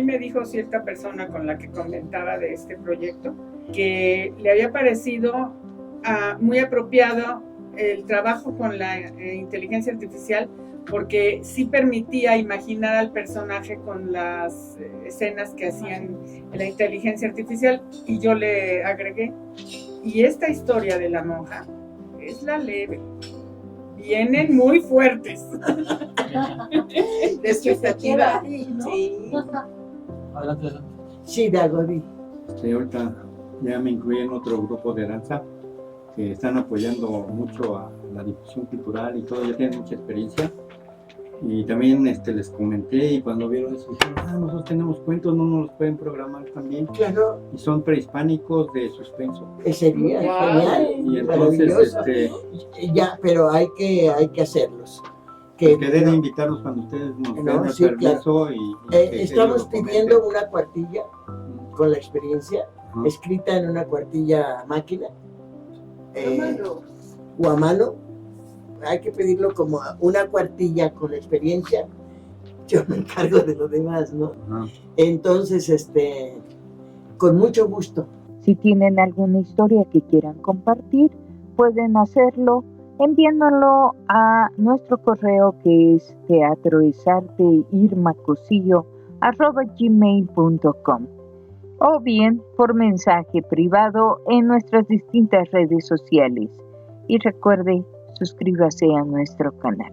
me dijo cierta persona con la que comentaba de este proyecto que le había parecido muy apropiado el trabajo con la inteligencia artificial, porque sí permitía imaginar al personaje con las escenas que hacían la inteligencia artificial, y yo le agregué, y esta historia de la monja es la leve, vienen muy fuertes. De expectativa. ¿no? Sí. Adelante. Sí, Dagodi. Sí, ahorita ya me incluí en otro grupo de danza que están apoyando mucho a la difusión cultural y todo, ya tienen mucha experiencia. Y también les comenté, y cuando vieron eso dijeron, nosotros tenemos cuentos, no nos los pueden programar también. Claro. Y son prehispánicos de suspenso. Sería genial. Y entonces, ya, pero hay que hacerlos. Que deben invitarlos cuando ustedes nos den el permiso. Claro. Estamos pidiendo una cuartilla con la experiencia, escrita en una cuartilla máquina o a mano. Hay que pedirlo como una cuartilla con experiencia. Yo me encargo de lo demás, ¿no? Entonces, con mucho gusto. Si tienen alguna historia que quieran compartir, pueden hacerlo enviándolo a nuestro correo, que es teatroesarteirmacosillo@gmail.com, o bien por mensaje privado en nuestras distintas redes sociales. Y recuerde, suscríbase a nuestro canal.